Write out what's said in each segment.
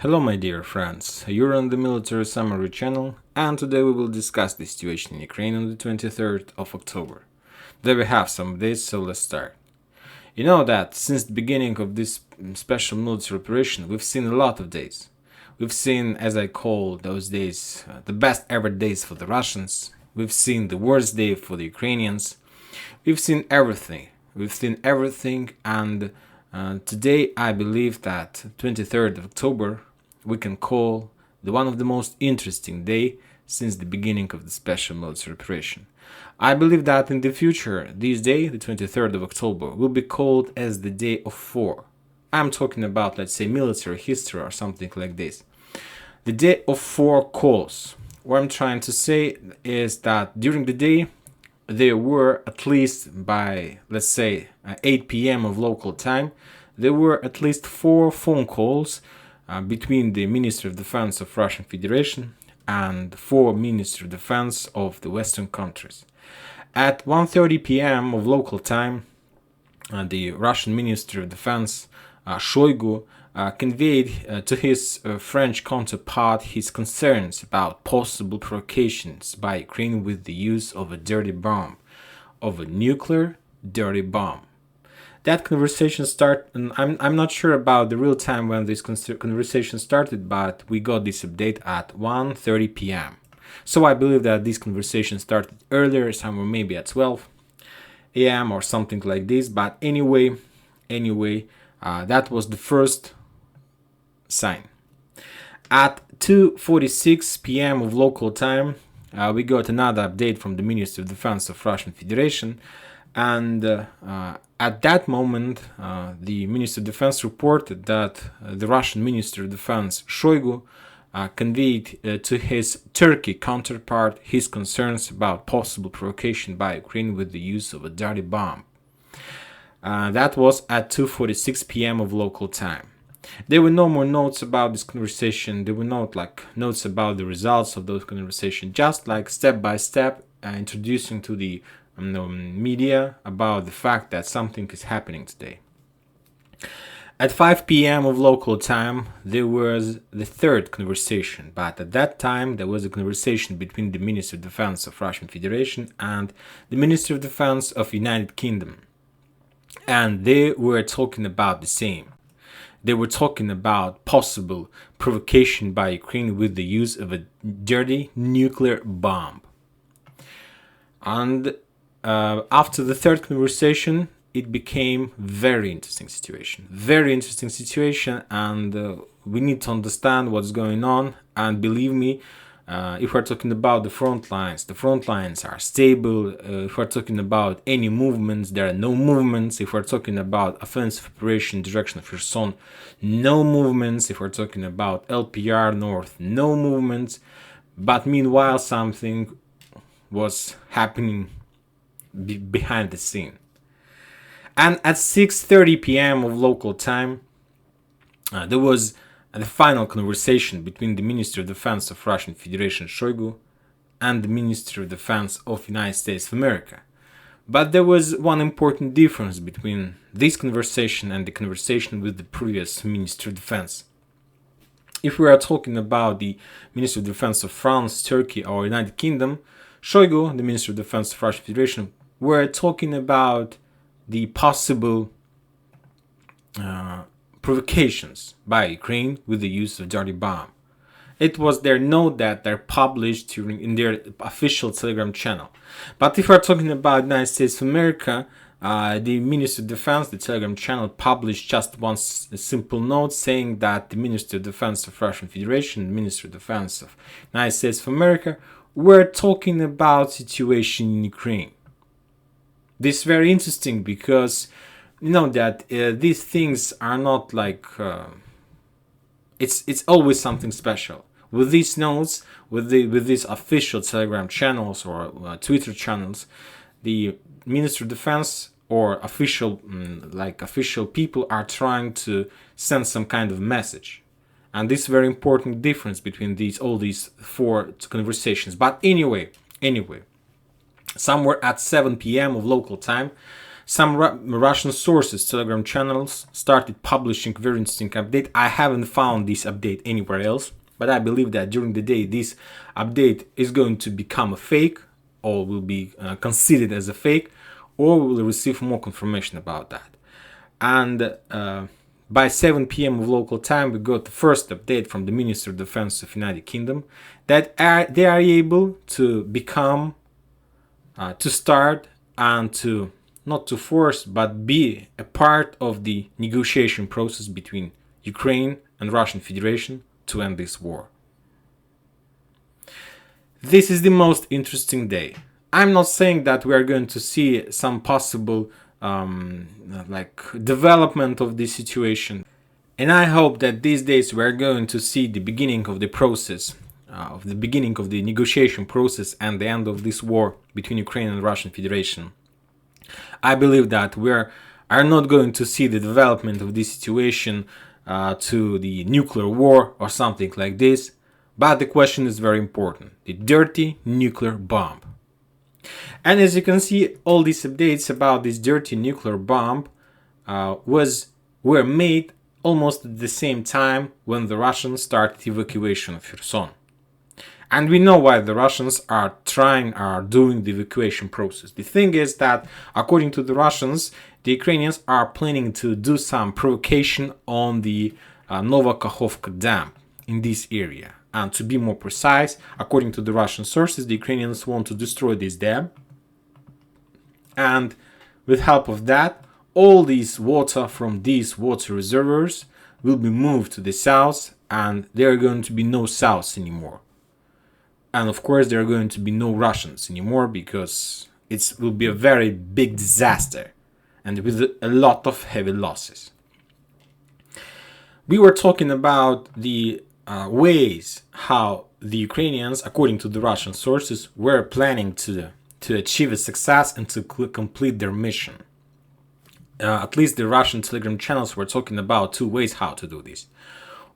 Hello my dear friends, you're on the Military Summary channel and today we will discuss the situation in Ukraine on the 23rd of October. There we have some dates, so let's start. You know that since the beginning of this special military operation we've seen a lot of days. We've seen, as I call those days, the best ever days for the Russians. We've seen the worst day for the Ukrainians. We've seen everything. And today I believe that 23rd of October we can call the one of the most interesting day since the beginning of the special military operation. I believe that in the future, this day, the 23rd of October, will be called as the Day of War. I'm talking about, let's say, military history or something like this. The Day of War calls. What I'm trying to say is that during the day, there were at least by, let's say, 8 p.m. of local time, there were at least 4 phone calls between the Ministry of Defense of Russian Federation and 4 Ministry of Defense of the Western countries. At 1:30 p.m. of local time, the Russian Ministry of Defense, Shoigu, conveyed to his French counterpart his concerns about possible provocations by Ukraine with the use of a dirty bomb, of a nuclear dirty bomb. That conversation started, and I'm not sure about the real time when this conversation started, but we got this update at 1:30 p.m. So I believe that this conversation started earlier, somewhere maybe at 12 a.m. or something like this. But anyway, that was the first sign. At 2:46 p.m. of local time, we got another update from the Ministry of Defense of Russian Federation, and at that moment, the Ministry of Defense reported that the Russian Ministry of Defense, Shoigu, conveyed to his Turkey counterpart his concerns about possible provocation by Ukraine with the use of a dirty bomb. That was at 2:46 p.m. of local time. There were no more notes about this conversation. There were not notes about the results of those conversations, just like step by step introducing to the media about the fact that something is happening today. At 5 p.m. of local time, there was the third conversation, but at that time there was a conversation between the Ministry of Defense of Russian Federation and the Ministry of Defense of United Kingdom. And they were talking about the same. They were talking about possible provocation by Ukraine with the use of a dirty nuclear bomb. And after the third conversation, it became very interesting situation, and we need to understand what's going on. And believe me, if we're talking about the front lines are stable. If we're talking about any movements, there are no movements. If we're talking about offensive operation direction of Kherson, no movements. If we're talking about LPR North, no movements. But meanwhile, something was happening behind the scene. And at 6:30 p.m. of local time, there was the final conversation between the Ministry of Defense of Russian Federation, Shoigu, and the Ministry of Defense of United States of America. But there was one important difference between this conversation and the conversation with the previous Ministry of Defense. If we are talking about the Ministry of Defense of France, Turkey, or United Kingdom, Shoigu, the Ministry of Defense of Russian Federation, were talking about the possible provocations by Ukraine with the use of dirty bomb. It was their note that they're published in their official Telegram channel. But if we're talking about United States of America, the Ministry of Defense, the Telegram channel, published just one simple note saying that the Ministry of Defense of Russian Federation, the Ministry of Defense of United States of America, were talking about situation in Ukraine. This is very interesting because you know that these things are not it's always something special with these notes, with these official Telegram channels or Twitter channels. The Ministry of Defense or official people are trying to send some kind of message, and this is a very important difference between all these 4 conversations. But anyway, somewhere at 7 p.m. of local time, Some Russian sources, Telegram channels, started publishing very interesting update. I haven't found this update anywhere else, but I believe that during the day this update is going to become a fake, or will be considered as a fake, or we will receive more confirmation about that. And by 7 p.m. of local time, we got the first update from the Minister of Defense of United Kingdom that they are able to become, to start and to, not to force, but be a part of the negotiation process between Ukraine and Russian Federation to end this war. This is the most interesting day. I'm not saying that we are going to see some possible development of this situation, and I hope that these days we are going to see the beginning of the process, of the beginning of the negotiation process and the end of this war between Ukraine and Russian Federation. I believe that we are not going to see the development of this situation to the nuclear war or something like this, but the question is very important: the dirty nuclear bomb. And as you can see, all these updates about this dirty nuclear bomb were made almost at the same time when the Russians started evacuation of Kherson. And we know why the Russians are doing the evacuation process. The thing is that, according to the Russians, the Ukrainians are planning to do some provocation on the Novokakhovka Dam in this area. And to be more precise, according to the Russian sources, the Ukrainians want to destroy this dam. And with help of that, all this water from these water reservoirs will be moved to the south, and there are going to be no Souths anymore. And of course, there are going to be no Russians anymore, because it will be a very big disaster and with a lot of heavy losses. We were talking about the ways how the Ukrainians, according to the Russian sources, were planning to achieve a success and to complete their mission. At least the Russian Telegram channels were talking about two ways how to do this.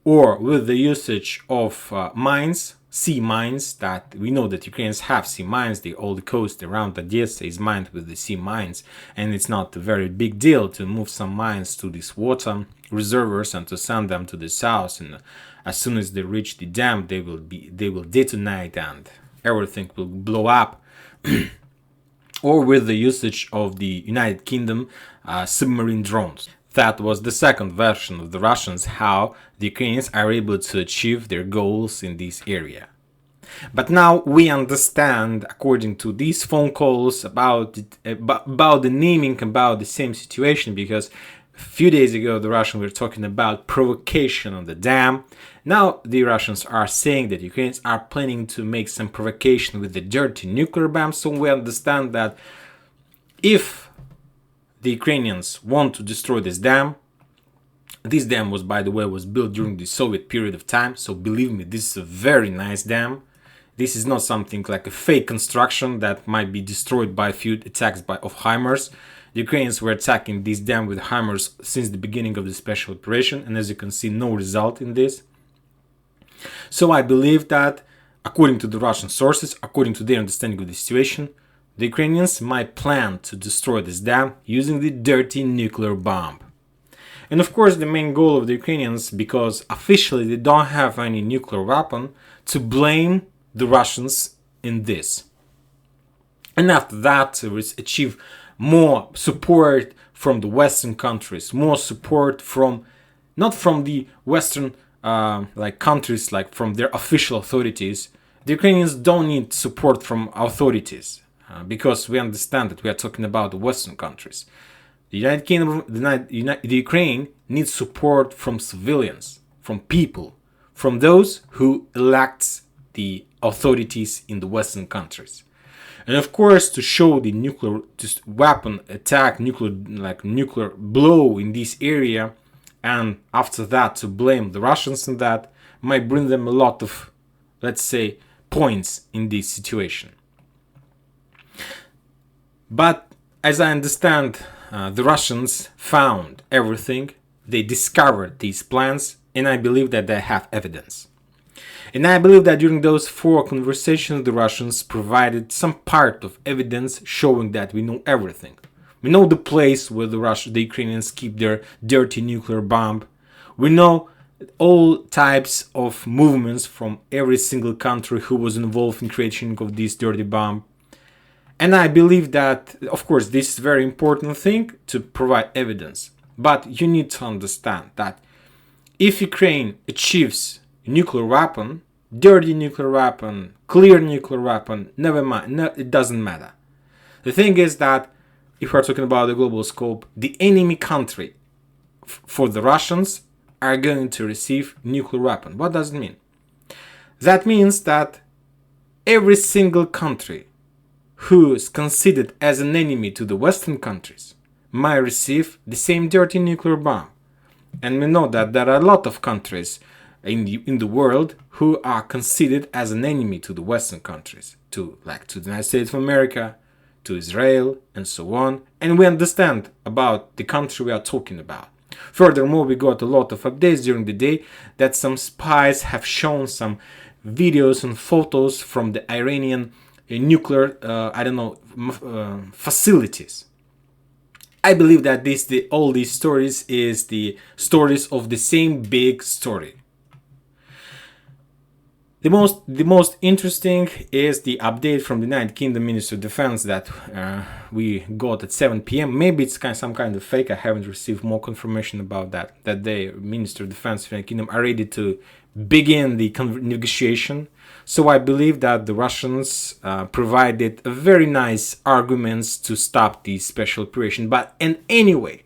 Or with the usage of mines, sea mines, that we know that Ukrainians have sea mines. All the coast around Odessa is mined with the sea mines, and it's not a very big deal to move some mines to these water reservoirs and to send them to the south. And as soon as they reach the dam, they will detonate and everything will blow up. Or with the usage of the United Kingdom submarine drones. That was the second version of the Russians, how the Ukrainians are able to achieve their goals in this area. But now we understand, according to these phone calls, about the naming, about the same situation, because a few days ago the Russians were talking about provocation on the dam. Now the Russians are saying that Ukrainians are planning to make some provocation with the dirty nuclear bomb. So we understand that if the Ukrainians want to destroy this dam was, by the way, was built during the Soviet period of time. So believe me, this is a very nice dam. This is not something like a fake construction that might be destroyed by a few attacks of HIMARS. The Ukrainians were attacking this dam with HIMARS since the beginning of the special operation, and as you can see, no result in this. So I believe that, according to the Russian sources, according to their understanding of the situation, the Ukrainians might plan to destroy this dam using the dirty nuclear bomb. And of course, the main goal of the Ukrainians, because officially they don't have any nuclear weapon, to blame the Russians in this. And after that, to achieve more support from the Western countries, more support from, not from the Western countries, like from their official authorities. The Ukrainians don't need support from authorities, because we understand that we are talking about the Western countries. The United Kingdom, the Ukraine needs support from civilians, from people, from those who elect the authorities in the Western countries. And of course, to show the nuclear weapon attack, nuclear blow in this area, and after that to blame the Russians in that, might bring them a lot of, let's say, points in this situation. But as I understand, the Russians found everything, they discovered these plans, and I believe that they have evidence. And I believe that during those 4 conversations, the Russians provided some part of evidence showing that we know everything. We know the place where the Ukrainians keep their dirty nuclear bomb. We know all types of movements from every single country who was involved in creation of this dirty bomb. And I believe that, of course, this is a very important thing to provide evidence. But you need to understand that if Ukraine achieves a nuclear weapon, dirty nuclear weapon, clear nuclear weapon, never mind, it doesn't matter. The thing is that if we're talking about the global scope, the enemy country for the Russians are going to receive nuclear weapon. What does it mean? That means that every single country who is considered as an enemy to the Western countries might receive the same dirty nuclear bomb. And we know that there are a lot of countries in the world who are considered as an enemy to the Western countries, to the United States of America, to Israel, and so on. And we understand about the country we are talking about. Furthermore, we got a lot of updates during the day that some spies have shown some videos and photos from the Iranian nuclear, facilities. I believe that all these stories is the stories of the same big story. The most interesting is the update from the United Kingdom Ministry of Defense that we got at 7 p.m. Maybe it's some kind of fake. I haven't received more confirmation about that. That the Ministry of Defense of the United Kingdom are ready to begin the negotiation. So I believe that the Russians provided very nice arguments to stop the special operation. But anyway,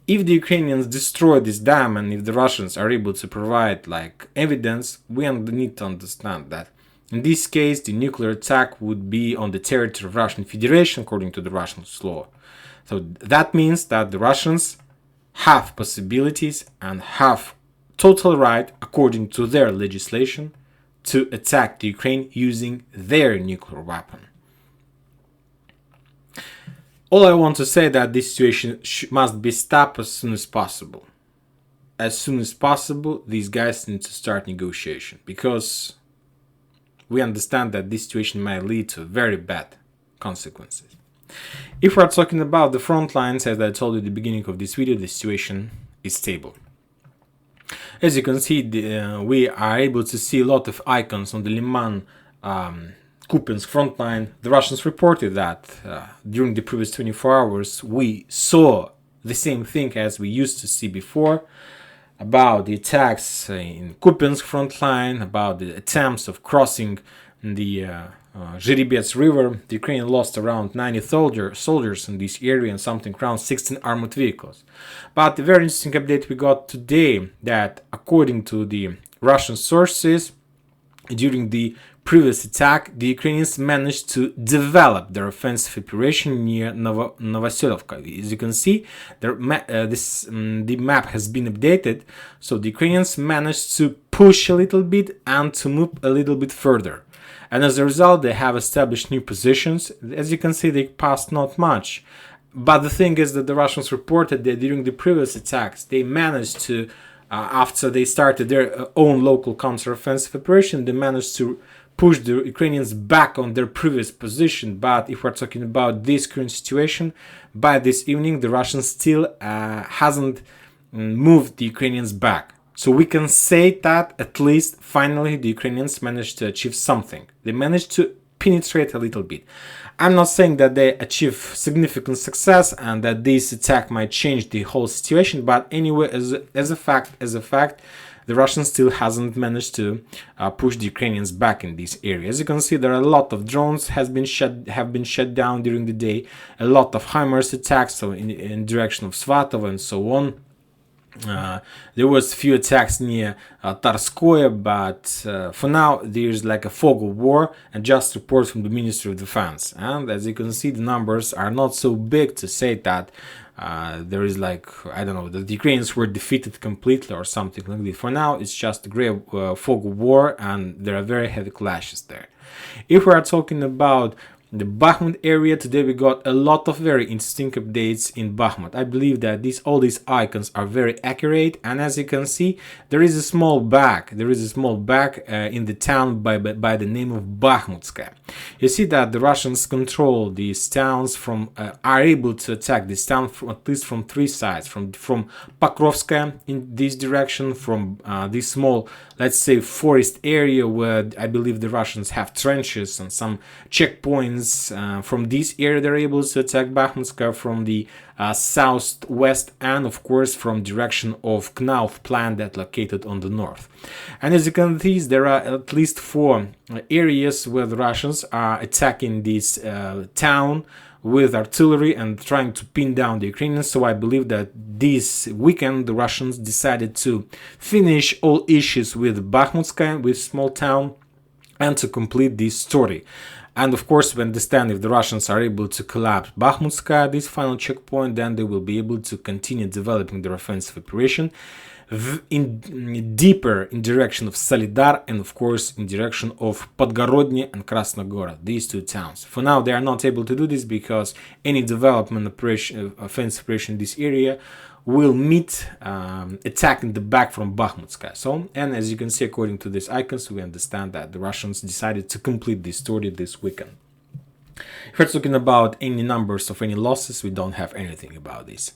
if the Ukrainians destroy this dam and if the Russians are able to provide evidence, we need to understand that in this case the nuclear attack would be on the territory of Russian Federation according to the Russian law. So that means that the Russians have possibilities and have total right according to their legislation to attack the Ukraine using their nuclear weapon. All I want to say that this situation must be stopped as soon as possible. As soon as possible, these guys need to start negotiation because we understand that this situation might lead to very bad consequences. If we're talking about the front lines, as I told you at the beginning of this video, the situation is stable. As you can see, we are able to see a lot of icons on the Liman Kupiansk front line. The Russians reported that during the previous 24 hours we saw the same thing as we used to see before about the attacks in Kupiansk front line, about the attempts of crossing the Zhiribets river. The Ukraine lost around 90 soldiers in this area and something around 16 armored vehicles. But the very interesting update we got today that according to the Russian sources, during the previous attack, the Ukrainians managed to develop their offensive operation near Novoselovka. As you can see, the map has been updated, so the Ukrainians managed to push a little bit and to move a little bit further. And as a result, they have established new positions. As you can see, they passed not much. But the thing is that the Russians reported that during the previous attacks, they managed to, after they started their own local counter-offensive operation, they managed to push the Ukrainians back on their previous position. But if we're talking about this current situation, by this evening the Russians still hasn't moved the Ukrainians back. So we can say that at least finally the Ukrainians managed to achieve something. They managed to penetrate a little bit. I'm not saying that they achieve significant success and that this attack might change the whole situation, but anyway, as a fact, the Russians still hasn't managed to push the Ukrainians back in this area. As you can see, there are a lot of drones have been shut down during the day. A lot of HIMARS attacks, so in direction of Svatov and so on. There was a few attacks near Tarskoye, but for now there's like a fog of war and just reports from the Ministry of Defense. And as you can see, the numbers are not so big to say that there is that the Ukrainians were defeated completely or something like that. For now, it's just a great fog of war and there are very heavy clashes there. If we are talking about the Bakhmut area. Today we got a lot of very interesting updates in Bakhmut. I believe that all these icons are very accurate, and as you can see, there is a small bag. In the town by the name of Bakhmutska. You see that the Russians control these towns are able to attack this town at least from three sides: from Pokrovska in this direction, from this small, let's say, forest area where I believe the Russians have trenches and some checkpoints. From this area they're able to attack Bakhmutska, from the southwest, and of course from direction of Knauf plant that located on the north. And as you can see, there are at least four areas where the Russians are attacking this town with artillery and trying to pin down the Ukrainians. So I believe that this weekend the Russians decided to finish all issues with Bakhmutska, with small town, and to complete this story. And of course, we understand if the Russians are able to collapse Bakhmutska, this final checkpoint, then they will be able to continue developing their offensive operation deeper in direction of Solidar, and of course in direction of Podgorodny and Krasnogorod, these two towns. For now, they are not able to do this because any development offensive operation in this area will meet attack in the back from Bakhmutska. So, and as you can see, according to these icons, we understand that the Russians decided to complete this story this weekend. If we're talking about any numbers of any losses, we don't have anything about this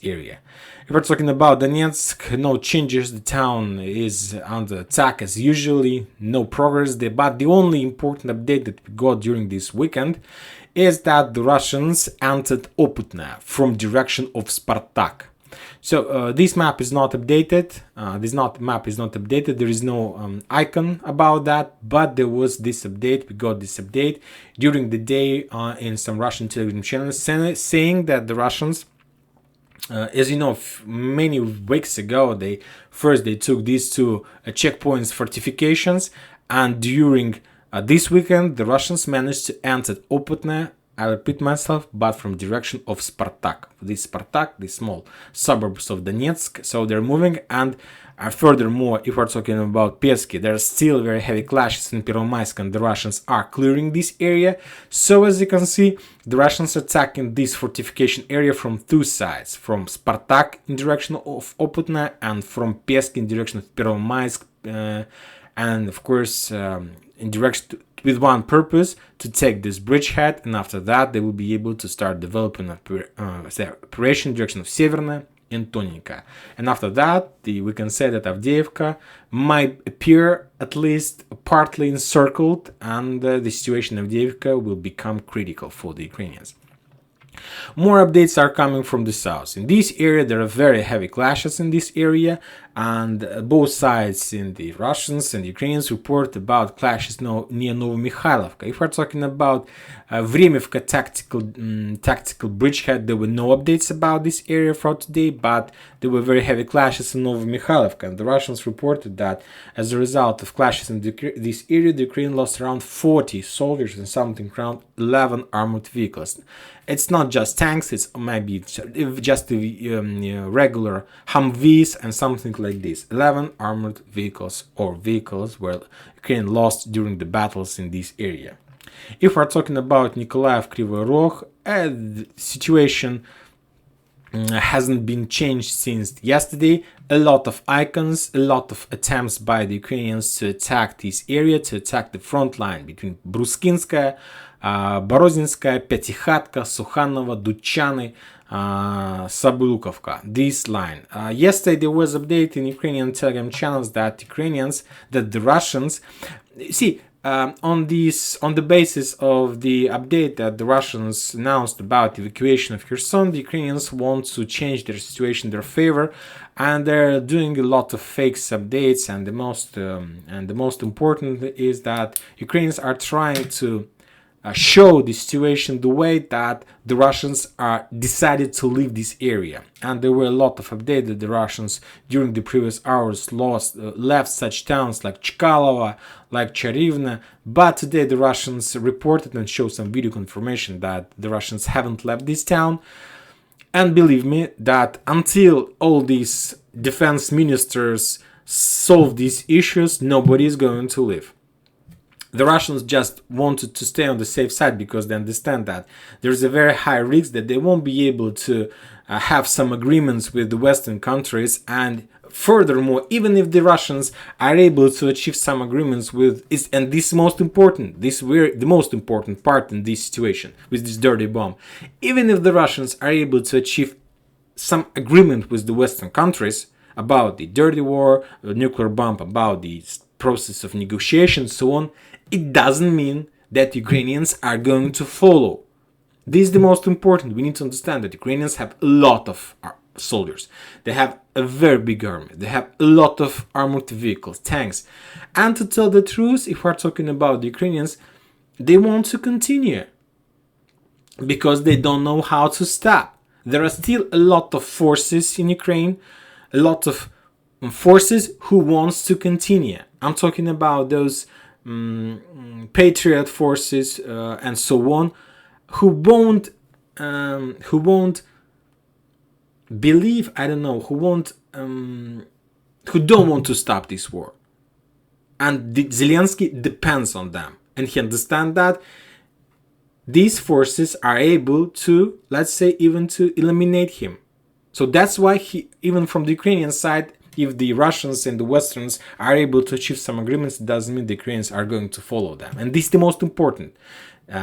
area. If we're talking about Donetsk, no changes. The town is under attack as usually, no progress there. But the only important update that we got during this weekend is that the Russians entered Oputna from direction of Spartak. So this map is not updated. There is no icon about that, but there was this update. We got this update during the day in some Russian television channels saying that the Russians, as you know, many weeks ago, they took these two checkpoints, fortifications, and during this weekend, the Russians managed to enter Oputna, I repeat myself, but from direction of Spartak. This Spartak, the small suburbs of Donetsk. So they're moving, and furthermore, if we're talking about Pesky, there are still very heavy clashes in Pervomaisk, and the Russians are clearing this area. So as you can see, the Russians are attacking this fortification area from two sides, from Spartak in direction of Oputna and from Pesky in direction of Pervomaisk, and of course in direction with one purpose, to take this bridgehead, and after that they will be able to start developing operation in direction of Severna and Tonika. And after that, we can say that Avdiivka might appear at least partly encircled, and the situation of Avdiivka will become critical for the Ukrainians. More updates are coming from the south. In this area, there are very heavy clashes in this area, and both sides, in the Russians and the Ukrainians, report about clashes near Novomikhailivka. If we're talking about Vremivka tactical bridgehead, there were no updates about this area for today, but there were very heavy clashes in Novomikhailivka, and the Russians reported that as a result of clashes in this area, the Ukraine lost around 40 soldiers and something around 11 armored vehicles. It's not just tanks, it's maybe just regular Humvees and something like this. 11 armored vehicles were Ukraine lost during the battles in this area. If we're talking about Nikolaev Kryvyi Rog, the situation hasn't been changed since yesterday. A lot of icons, a lot of attempts by the Ukrainians to attack this area, to attack the front line between Bruskinskaya, Borozinskaya, Pятихатка, Sukhanova, Dutchany, Sablukovka, this line. Yesterday there was update in Ukrainian Telegram channels that the Russians, on the basis of the update that the Russians announced about evacuation of Kherson, the Ukrainians want to change their situation in their favor, and they're doing a lot of fake updates. And the most important is that Ukrainians are trying to show the situation the way that the Russians are decided to leave this area. And there were a lot of updates that the Russians during the previous hours left such towns like Chkalova, like Charivna, but today the Russians reported and showed some video confirmation that the Russians haven't left this town. And believe me that until all these defense ministers solve these issues, nobody is going to leave. The Russians just wanted to stay on the safe side because they understand that there's a very high risk that they won't be able to have some agreements with the Western countries. And furthermore, even if the Russians are able to achieve some agreements with, and this is most important, the most important part in this situation with this dirty bomb, even if the Russians are able to achieve some agreement with the Western countries about the dirty war, the nuclear bomb, about the process of negotiation, so on, it doesn't mean that Ukrainians are going to follow. This is the most important. We need to understand that Ukrainians have a lot of soldiers. They have a very big army. They have a lot of armored vehicles, tanks. And to tell the truth, if we're talking about the Ukrainians, they want to continue because they don't know how to stop. There are still a lot of forces in Ukraine, a lot of forces who wants to continue. I'm talking about those patriot forces and so on, who won't believe, I don't know, who don't want to stop this war. And Zelensky depends on them, and he understands that these forces are able to, let's say, even to eliminate him. So that's why he, even from the Ukrainian side, if the Russians and the Westerns are able to achieve some agreements, it doesn't mean the Ukrainians are going to follow them. And this is the most important.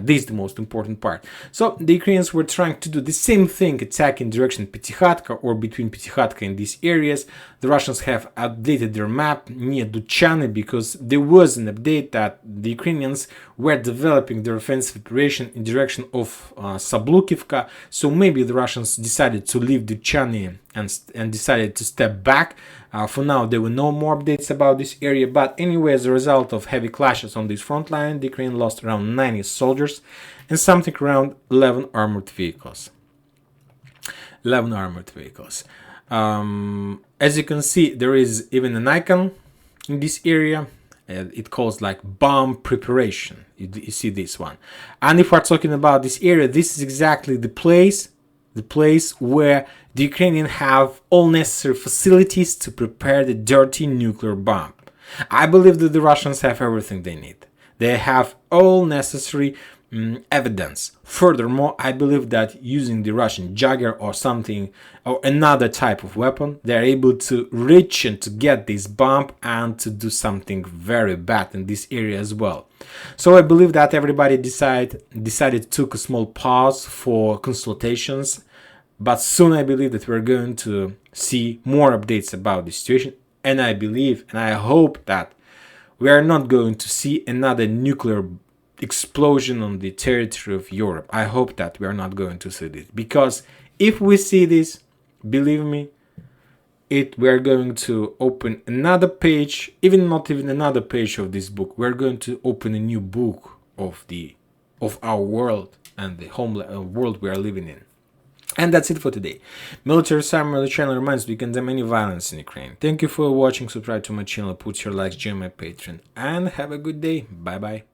This is the most important part. So the Ukrainians were trying to do the same thing, attack in direction Petykhatka or between Petykhatka and these areas. The Russians have updated their map near Duchany because there was an update that the Ukrainians were developing their offensive operation in direction of Sablukivka. So maybe the Russians decided to leave Duchany and decided to step back. For now, there were no more updates about this area, but anyway, as a result of heavy clashes on this front line, the Ukraine lost around 90 soldiers and something around 11 armored vehicles. 11 armored vehicles. As you can see, there is even an icon in this area. It calls like bomb preparation. You see this one. And if we're talking about this area, this is exactly the place where the Ukrainians have all necessary facilities to prepare the dirty nuclear bomb. I believe that the Russians have everything they need. They have all necessary evidence. Furthermore, I believe that using the Russian Jagger or something or another type of weapon, they're able to reach and to get this bomb and to do something very bad in this area as well. So I believe that everybody decided to take a small pause for consultations, but soon I believe that we're going to see more updates about the situation, and I believe and I hope that we are not going to see another nuclear explosion on the territory of Europe. I hope that we are not going to see this, because if we see this, believe me, we are going to open another page, not even another page of this book. We're going to open a new book of our world and the world we are living in. And that's it for today. Military Summary channel reminds you, we condemn any violence in Ukraine. Thank you for watching. Subscribe to my channel, put your likes, join my Patreon, and have a good day. Bye bye.